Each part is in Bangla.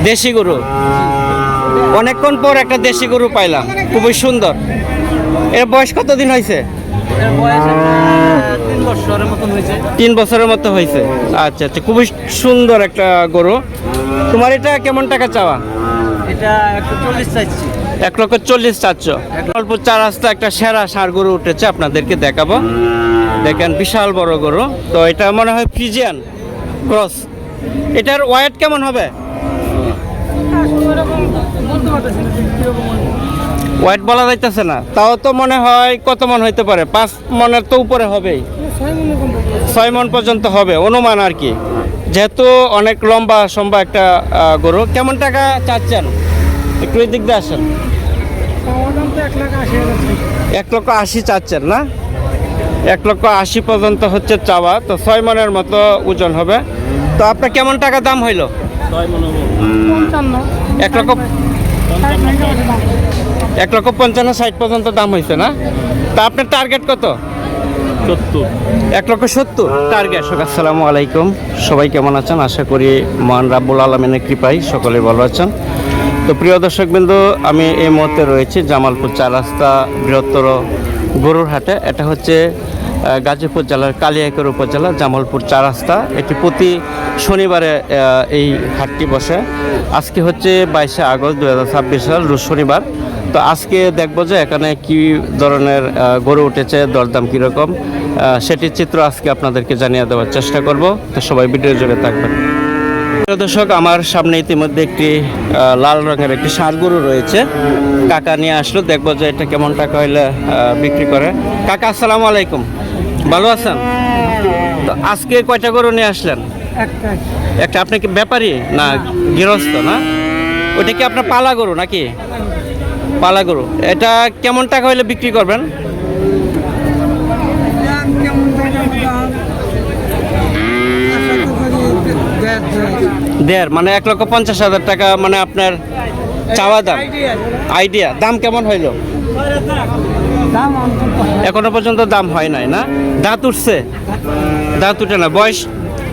দেশি গরু, অনেকক্ষণ পর একটা দেশি গরু পাইলাম, খুবই সুন্দর। এর বয়স কতদিন হয়েছে? 3 বছরের মতো হয়েছে। আচ্ছা আচ্ছা, খুবই সুন্দর একটা গরু। তোমার এটা কেমন টাকা চাওয়া? এটা 140 চাইছি। 1,40,000 চাচ্ছ। অল্প 4 রাস্তা একটা সেরা ষাঁড় গরু উঠেছে, আপনাদেরকে দেখাবো। দেখেন বিশাল বড় গরু। তো এটা মনে হয় ফ্রিজিয়ান ক্রস। এটার ওয়েট কেমন হবে? ওয়েট বলা যাইতেছে না, তাও তো মনে হয় কত মন হইতে পারে? 5 মনের তো উপরে হবেই, 6 মন পর্যন্ত হবে অনুমান আর কি, যেহেতু অনেক লম্বা সম্বা একটা গরু। কেমন টাকা চাচ্ছেন? একটু এই দিক দিয়ে আসেন। 1,80,000 চাচ্ছেন না? 1,80,000 পর্যন্ত হচ্ছে চাওয়া। তো 6 মনের মতো ওজন হবে। তো আপনার কেমন টাকা দাম হইল? 1,55,000 পর্যন্ত দাম হয়েছে না? তা আপনার টার্গেট কত? 1,70,000 টার্গেট। আসসালামু আলাইকুম, সবাই কেমন আছেন? আশা করি মহান রাব্বুল আলামিনের কৃপায় সকলে ভালো আছেন। তো প্রিয় দর্শকবৃন্দু, আমি এই মুহূর্তে রয়েছি জামালপুর 4 রাস্তা বৃহত্তর গরুর হাটে। এটা হচ্ছে গাজীপুর জেলার কালিয়াকৈর উপজেলা জামালপুর 4 রাস্তা। এটি প্রতি শনিবারে এই হাটটি বসে। আজকে হচ্ছে 22শে আগস্ট 2026 সাল, রোজ শনিবার। তো আজকে দেখবো যে এখানে কি ধরনের গরু উঠেছে, দরদাম কীরকম, সেটির চিত্র আজকে আপনাদেরকে জানিয়ে দেওয়ার চেষ্টা করব। তো সবাই ভিডিও জুড়ে থাকবেন। দর্শক, আমার সামনে ইতিমধ্যে একটি লাল রঙের একটি ষাঁড় গরু রয়েছে। কাকা নিয়ে আসলো, দেখবো যে এটা কেমন টাকা হইলে বিক্রি করে। কাকা আসসালামু আলাইকুম, ভালো আছেন? তো আজকে কয়টা গরু নিয়ে আসলেন? একটা। আপনি কি ব্যাপারী না গৃহস্থ? না, ওইটা কি আপনার পালা গরু নাকি? পালা গরু। এটা কেমন টাকা হইলে বিক্রি করবেন? দেড়, মানে 1,50,000 টাকা মানে আপনার চাওয়া দাম। আইডিয়া দাম কেমন হইল? এখনো পর্যন্ত দাম হয় নাই না? দাঁত উঠছে? দাঁত উঠে না। বয়স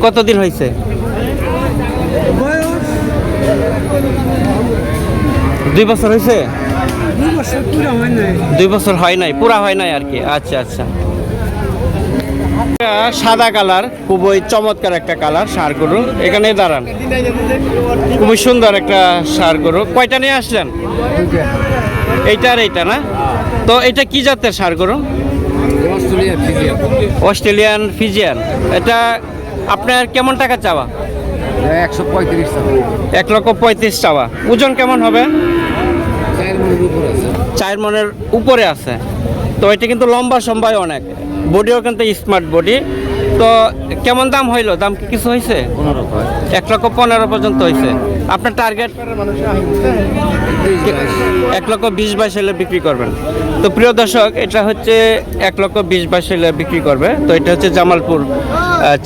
কতদিন হয়েছে? 2 বছর হয়েছে? 2 বছর হয় নাই, পুরা হয় নাই আর কি। আচ্ছা আচ্ছা। সাদা কালার, খুবই চমৎকার একটা কালার ষাঁড় গরু। এখানে দাঁড়ান, খুবই সুন্দর একটা ষাঁড় গরু। কয়টা নিয়ে আসলেন? এইটা আর এইটা না? তো এটা কি জাতের ষাঁড় গরু? Australian Friesian. এটা আপনার কেমন টাকা চাওয়া? 1,35,000 চাওয়া। ওজন কেমন হবে? 4 মনের উপরে আছে। তো এটা কিন্তু লম্বা সম্বায় অনেক, বডিও কিন্তু স্মার্ট বডি। তো কেমন দাম হইলো? দাম কি কিছু হয়েছে? 1,15,000 পর্যন্ত হয়েছে। আপনার টার্গেট? 1,20,000 হলে বিক্রি করবেন। তো প্রিয় দর্শক, এটা হচ্ছে 1,20,000 হলে বিক্রি করবে। তো এটা হচ্ছে জামালপুর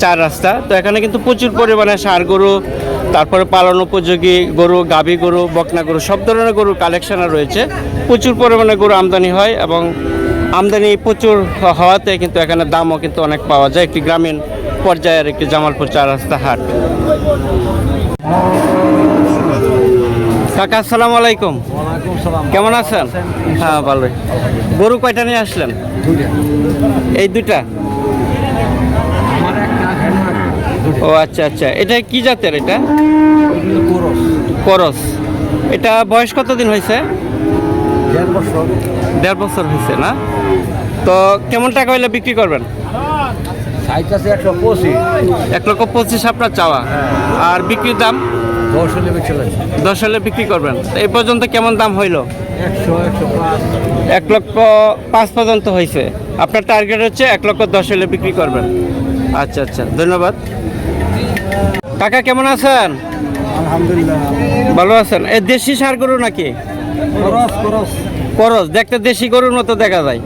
4 রাস্তা। তো এখানে কিন্তু প্রচুর পরিমাণে ষাঁড় গরু, তারপরে পালন উপযোগী গরু, গাভী গরু, বকনা গরু, সব ধরনের গরুর কালেকশন রয়েছে। প্রচুর পরিমাণে গরু আমদানি হয় এবং আমদানি প্রচুর হওয়াতে কিন্তু এখানে দামও কিন্তু অনেক পাওয়া যায়। একটি গ্রামীণ পর্যায়ের একটি জামালপুর 4 রাস্তা হাট। কাকা আসসালামু আলাইকুম, কেমন আছেন? হ্যাঁ ভালোই। গরু কয়টা নিয়ে আসলেন? এই দুইটা? ও আচ্ছা আচ্ছা। এটা কি জাতের? এটা করস। এটা বয়স কতদিন হয়েছে? 1.5 বছর হয়েছে না? তো কেমন টাকা হইলে বিক্রি করবেন? 1,25,000 আপনার চাওয়া। আর বিক্রির দাম? 10 হলে বিক্রি করবেন। এই পর্যন্ত কেমন দাম হইল? 1,05,000 পর্যন্ত হয়েছে। আপনার টার্গেট হচ্ছে 1,10,000 হলে বিক্রি করবেন। আচ্ছা আচ্ছা, ধন্যবাদ। কাকা কেমন আছেন? আলহামদুলিল্লাহ, ভালো আছেন? এই দেশি ষাঁড় গরু নাকি? করস, দেখতে দেশি গরুর মতো দেখা যায়।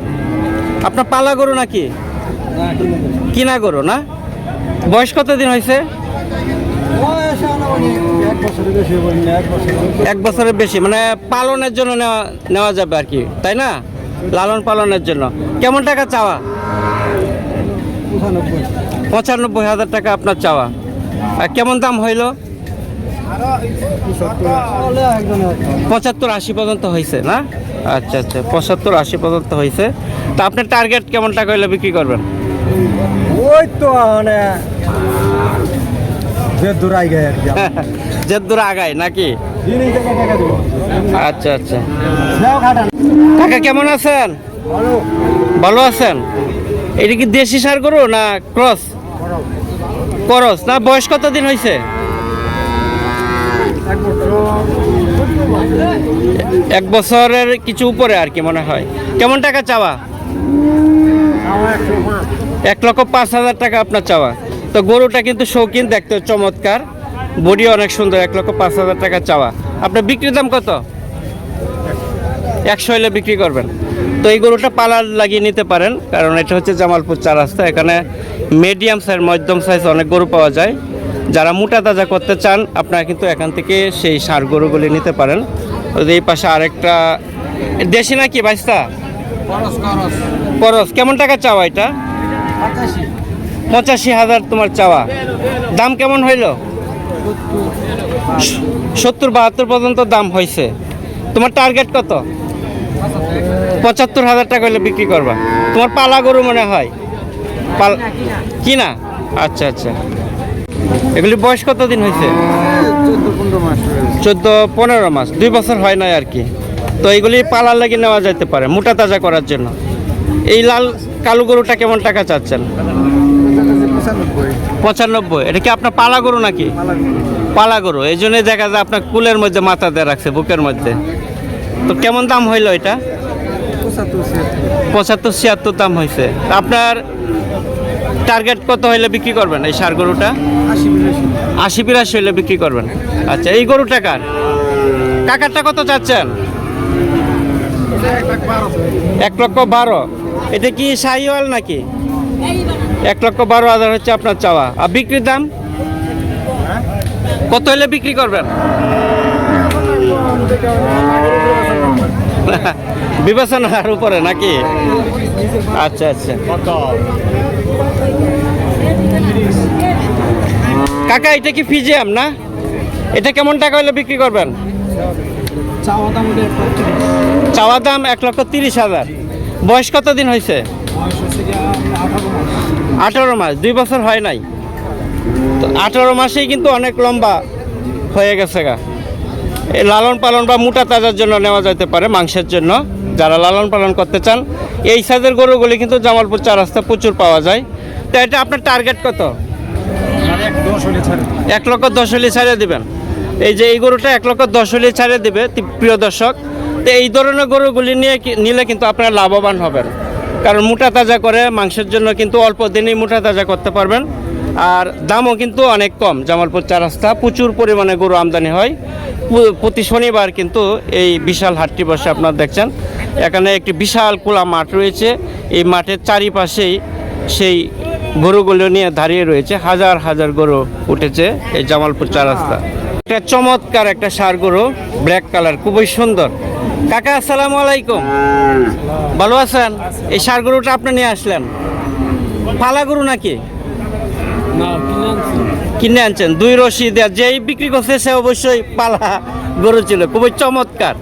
আপনার পালা গরু নাকি? কিনা গরু না? বয়স কতদিন হয়েছে? 1 বছরের বেশি, মানে পালনের জন্য নেওয়া যাবে আর কি, তাই না? লালন পালনের জন্য। কেমন টাকা চাওয়া? 95,000 টাকা আপনার চাওয়া। আর কেমন দাম হইল? 75-80 পর্যন্ত হয়েছে না? আচ্ছা আচ্ছা, 75-80 পর্যন্ত হয়েছে। তা আপনার টার্গেট কেমন টাকা হইলে বিক্রি করবেন? ওই তো মানে যে দূরাই গে যে দূর আগায় নাকি? আচ্ছা আচ্ছা। কাকা কেমন আছেন? ভালো আছেন? এটা কি দেশি সার গরু না ক্রস? করস না? বয়স কতদিন হয়েছে? 1 বছরের কিছু উপরে আর কি মনে হয়। কেমন টাকা চাওয়া? 1,05,000 টাকা আপনার চাওয়া। তো গরুটা কিন্তু শৌখিন, দেখতে চমৎকার, বডি অনেক সুন্দর। 1,05,000 টাকা চাওয়া। আপনার বিক্রির দাম কত? 100 হলে বিক্রি করবেন। তো এই গরুটা পালার লাগিয়ে নিতে পারেন, কারণ এটা হচ্ছে জামালপুর 4 রাস্তা। এখানে মিডিয়াম সাইজ, মধ্যম সাইজ অনেক গরু পাওয়া যায়। যারা মোটা তাজা করতে চান আপনারা কিন্তু এখান থেকে সেই ষাঁড় গরুগুলি নিতে পারেন। এই পাশে আরেকটা দেশি নাকি বাইস্তা? করস। কেমন টাকা চাওয়া এটা? 85,000 তোমার চাওয়া। দাম কেমন হইল? 70-72 পর্যন্ত দাম হয়েছে। তোমার টার্গেট কত? 75,000 টাকা হলে বিক্রি করবা। তোমার পালা গরু মনে হয়? কিনা? আচ্ছা আচ্ছা। এগুলি বয়স কতদিন হয়েছে? 14-15 মাস, 2 বছর হয় নাই আর কি। তো এইগুলি পালার লাগি নেওয়া যেতে পারে মোটা তাজা করার জন্য। এই লাল কালো গরুটা কেমন টাকা চাচ্ছেন? 95। এটা কি আপনার পালা গরু নাকি? পালা গরু, এই জন্যই দেখা যায় আপনার কুলের মধ্যে মাথা দিয়ে রাখছে, বুকের মধ্যে। তো কেমন দাম হইল এটা? 75-76 দাম হয়েছে। আপনার টার্গেট কত হইলে বিক্রি করবেন এই ষাঁড় গরুটা? 80-82 হইলে বিক্রি করবেন। আচ্ছা, এই গরুটা কার? কাকারটা কত চাচ্ছেন? 1,12,000। এটা কি শাহিওয়াল নাকি? 1,12,000 হচ্ছে আপনার চাওয়া। আর বিক্রির দাম কত হলে বিক্রি করবেন? বিবেচনার উপরে নাকি? আচ্ছা আচ্ছা। কাকা এটা কি ফিজিয়াম না? এটা কেমন টাকা হলে বিক্রি করবেন? চাওয়া দাম 1,30,000। বয়স কতদিন হয়েছে? 18 মাস, 2 বছর হয় নাই। তো 18 মাসেই কিন্তু অনেক লম্বা হয়ে গেছে গা। এই লালন পালন বা মোটা তাজার জন্য নেওয়া যেতে পারে, মাংসের জন্য যারা লালন পালন করতে চান। এই সাইজের গরুগুলি কিন্তু জামালপুর 4 রাস্তা প্রচুর পাওয়া যায়। তো এটা আপনার টার্গেট কত? 1,10,000 হলে ছাড়িয়ে দেবেন। এই যে এই গরুটা 1,10,000 হলে ছাড়িয়ে দেবে প্রিয় দর্শক। তো এই ধরনের গরুগুলি নিলে কিন্তু আপনারা লাভবান হবেন, কারণ মোটা তাজা করে মাংসের জন্য কিন্তু অল্প দিনেই মোটা তাজা করতে পারবেন। আর দামও কিন্তু অনেক কম। জামালপুর 4 রাস্তা প্রচুর পরিমাণে গরু আমদানি হয়। প্রতি শনিবার কিন্তু এই বিশাল হাটটি বসে। আপনারা দেখছেন এখানে একটি বিশাল খোলা মাঠ রয়েছে। এই মাঠের চারিপাশেই সেই গরুগুলো নিয়ে দাঁড়িয়ে রয়েছে। হাজার হাজার গরু উঠেছে এই জামালপুর 4 রাস্তা। একটা চমৎকার একটা ষাঁড় গরু, ব্ল্যাক কালার, খুবই সুন্দর। কাকা আসসালামু আলাইকুম, ভালো আছেন? এই ষাঁড় গরুটা আপনি নিয়ে আসলেন, পালা গরু নাকি? কিনে আনছেন? 2 রশি দেওয়া। যেই বিক্রি করছে সে অবশ্যই পালা গরু ছিল, খুবই চমৎকার।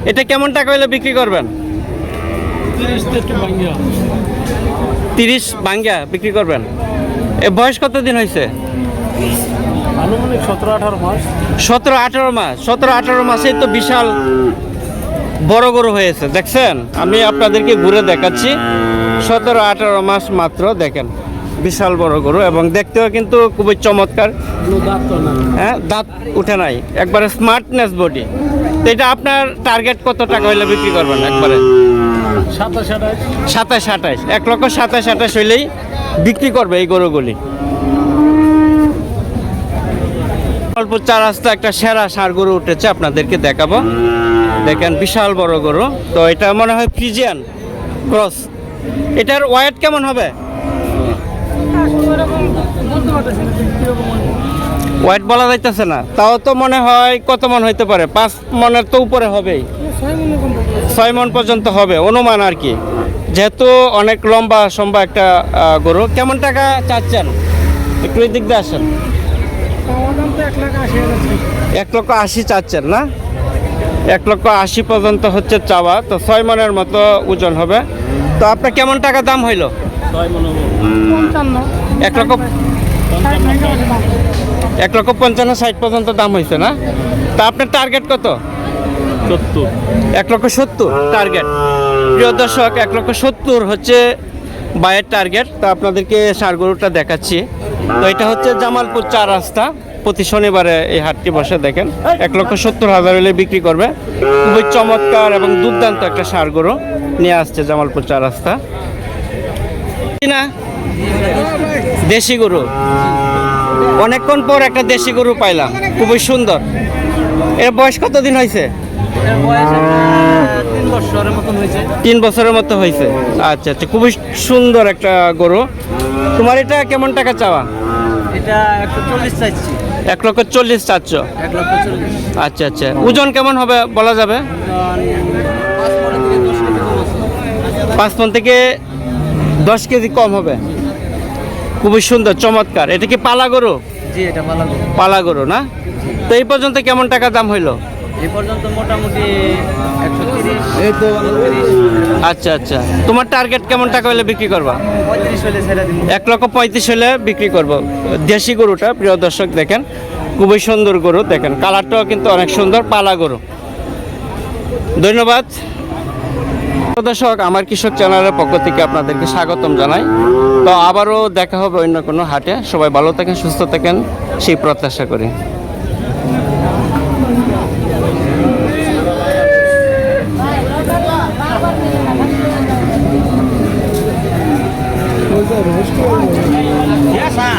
এটা কেমন টাকা হলে বিক্রি করবেন? 30 ভাঙ্গা বিক্রি করবেন। এ বয়স কতদিন হয়েছে? 17-18 মাস। 17-18 মাস। 17-18 মাসেই তো বিশাল বড় গরু হয়েছে, দেখছেন? আমি আপনাদেরকে ঘুরে দেখাচ্ছি। 17-18 মাস মাত্র, দেখেন বিশাল বড় গরু, এবং দেখতেও কিন্তু খুবই চমৎকার। হ্যাঁ, দাঁত উঠে নাই, একবারে স্মার্টনেস বডি। তো এটা আপনার টার্গেট কত টাকা হইলে বিক্রি করবেন? একবারে 27-28। 1,27,28 হইলেই বিক্রি করবে এই গরুগুলি। জামালপুর 4 রাস্তা একটা সেরা ষাঁড় গরু উঠেছে, আপনাদেরকে দেখাবো। দেখেন বিশাল বড় গরু। তো এটা মনে হয় ফ্রিজিয়ান ক্রস। এটার ওয়েট কেমন হবে? ওয়েট বলা যাইতেছে না, তাও তো মনে হয় কত মন হইতে পারে? 5 মনের তো উপরে হবেই, 6 মন পর্যন্ত হবে অনুমান আর কি, যেহেতু অনেক লম্বা সম্বা একটা গরু। কেমন টাকা চাচ্ছেন? একটু এই দিক দিয়ে আসেন। 1,80,000 চাচ্ছেন না? 1,80,000 পর্যন্ত হচ্ছে চাওয়া, তো 6 মনের মতো ওজন হবে। তো আপনার কেমন টাকা দাম হইলো? 1,55,000 পর্যন্ত দাম হয়েছে না? তা আপনার টার্গেট কত? 1,70,000 টার্গেট। প্রিয় দর্শক, 1,70,000 হচ্ছে বায়ের টার্গেট। তো আপনাদেরকে ষাঁড় গরুটা দেখাচ্ছি। তো এটা হচ্ছে জামালপুর 4 রাস্তা, প্রতি শনিবারে এই হাটটি বসে। দেখেন 1,70,000 হলে বিক্রি করবে। খুবই চমৎকার এবং দুর্দান্ত একটা ষাঁড় গরু নিয়ে আসছে জামালপুর 4 রাস্তা। না, দেশি গরু, অনেকক্ষণ পর একটা দেশি গরু পাইলাম, খুবই সুন্দর। এর বয়স কতদিন হয়েছে? 3 বছরের মতো হয়েছে। আচ্ছা আচ্ছা, খুবই সুন্দর একটা গরু। তোমার এটা কেমন টাকা চাওয়া? এটা 140 চাইছি। 1,40,000 চাচ্ছ? 140। আচ্ছা আচ্ছা, ওজন কেমন হবে বলা যাবে? 5 মণ থেকে 10 কেজি কম হবে। খুবই সুন্দর, চমৎকার। এটা কি পালা গরু? জি, এটা ভালো। পালা গরু না? তো এই পর্যন্ত কেমন টাকা দাম হইলো? এই পর্যন্ত মোটামুটি 130। এই তো 130। আচ্ছা আচ্ছা, তোমার টার্গেট কেমন টাকা হলে বিক্রি করবা? 35 হলে ছেড়ে দিন। 1,35,000 হলে বিক্রি করব। দেশি গরুটা, প্রিয় দর্শক দেখেন, খুবই সুন্দর গরু। দেখেন কালারটাও কিন্তু অনেক সুন্দর, পালা গরু। ধন্যবাদ। প্রিয় দর্শক, আমার কৃষক চ্যানেলের পক্ষ থেকে আপনাদেরকে স্বাগতম জানাই। তো আবারও দেখা হবে অন্য কোনো হাটে। সবাই ভালো থাকেন, সুস্থ থাকেন, সেই প্রত্যাশা করি। Yes, sir.